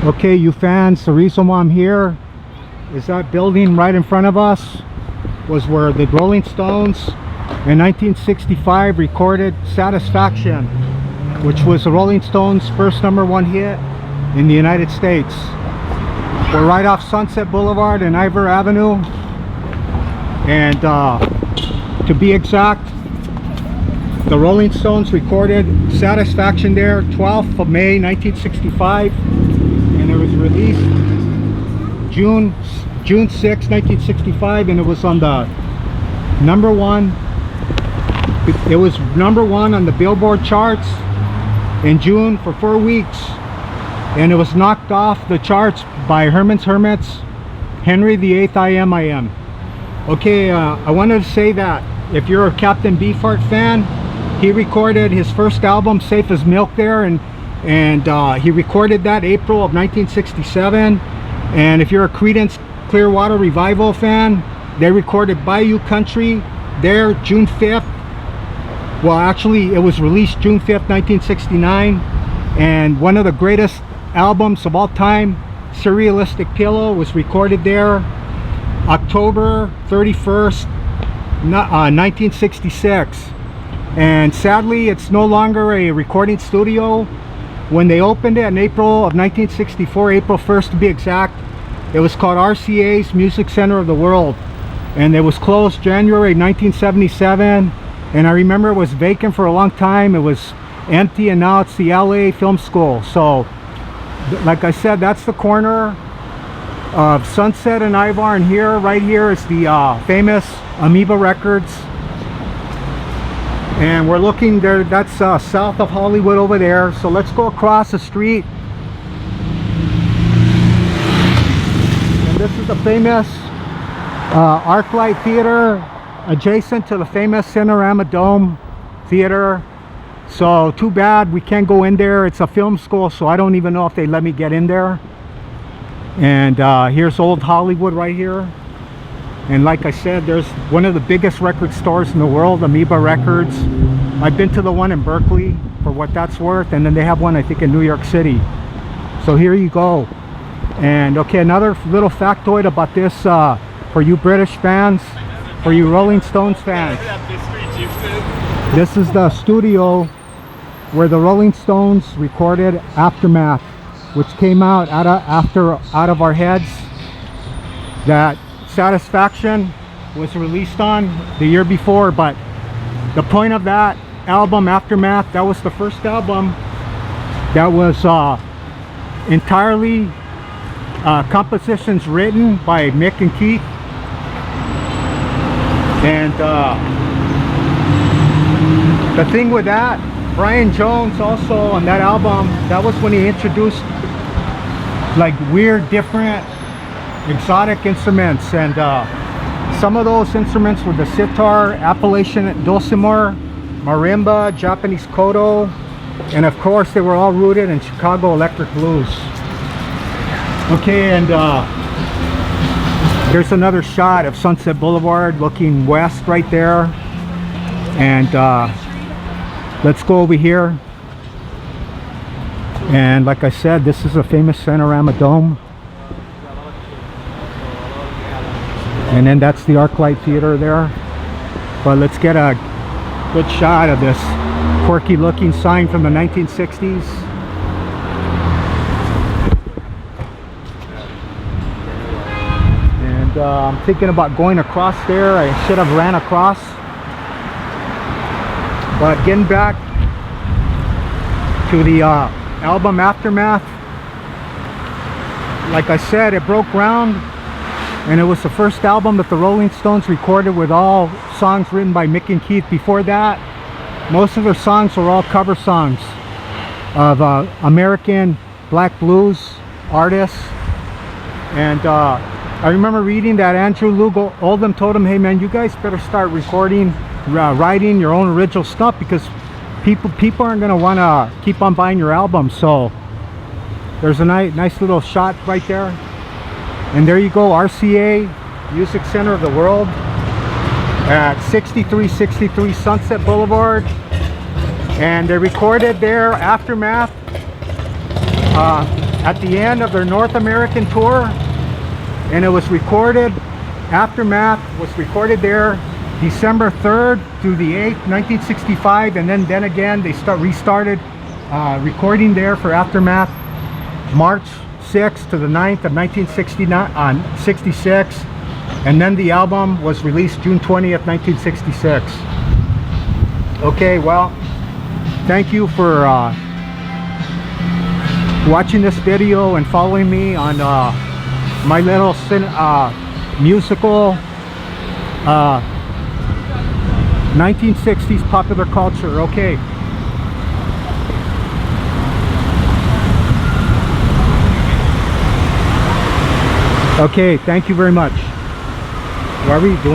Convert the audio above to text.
Okay, you fans, the reason why I'm here is that building right in front of us was where the Rolling Stones in 1965 recorded Satisfaction, which was the Rolling Stones' first #1 hit in the United States. We're right off Sunset Boulevard and Ivor Avenue, and to be exact, the Rolling Stones recorded Satisfaction there 12th of May 1965, and it was released June 6, 1965, and it was on the #1. It was #1 on the Billboard charts in June for 4 weeks, and it was knocked off the charts by Herman's Hermits, Henry VIII, I Am. Okay, I wanted to say that if you're a Captain Beefheart fan, he recorded his first album, Safe as Milk, there, and he recorded that April of 1967. And if you're a Creedence Clearwater Revival fan, they recorded Bayou Country there June 5th. Well, actually, it was released June 5th, 1969. And one of the greatest albums of all time, Surrealistic Pillow, was recorded there October 31st, 1966. And sadly, it's no longer a recording studio. When they opened it in April of 1964, April 1st to be exact, it was called RCA'S Music Center of the World, and it was closed January 1977. And I remember it was vacant for a long time. It was empty, and now it's the LA Film School. So like I said, that's the corner of Sunset and Ivor, and here, right here, is the famous Amoeba Records. And we're looking there, that's south of Hollywood over there. So let's go across the street. And this is the famous ArcLight Theater, adjacent to the famous Cinerama Dome Theater. So too bad we can't go in there. It's a film school, so I don't even know if they let me get in there. And here's old Hollywood right here. And like I said, there's one of the biggest record stores in the world, Amoeba Records. I've been to the one in Berkeley, for what that's worth, and then they have one, I think, in New York City. So here you go. And okay, another little factoid about this for you British fans, for you Rolling Stones fans. This is the studio where the Rolling Stones recorded Aftermath, which came out out of our heads. That Satisfaction was released on the year before, but the point of that album, Aftermath, that was the first album that was entirely compositions written by Mick and Keith. And the thing with that, Brian Jones also on that album, that was when he introduced like weird, different, exotic instruments. And some of those instruments were the sitar, Appalachian dulcimer, marimba, Japanese koto, and of course they were all rooted in Chicago electric blues. Okay, and there's another shot of Sunset Boulevard looking west right there. And let's go over here. And like I said, this is a famous Cinerama Dome. And then that's the ArcLight Theater there. But let's get a good shot of this quirky looking sign from the 1960s. And I'm thinking about going across there. I should have ran across. But getting back to the album Aftermath, like I said, it broke ground. And it was the first album that the Rolling Stones recorded with all songs written by Mick and Keith. Before that, most of their songs were all cover songs of American black blues artists. And I remember reading that Andrew Loog Oldham told him, hey man, you guys better start recording, writing your own original stuff, because people aren't going to want to keep on buying your albums. So there's a nice little shot right there. And there you go, RCA Music Center of the World at 6363 Sunset Boulevard. And they recorded their Aftermath at the end of their North American tour, and it was recorded, Aftermath was recorded there December 3rd through the 8th, 1965, and then again they restarted recording there for Aftermath March 6th to the 9th of 1966, and then the album was released June 20th, 1966. Okay, well, thank you for watching this video and following me on my little musical 1960s popular culture. Okay. Okay, thank you very much. What are we doing?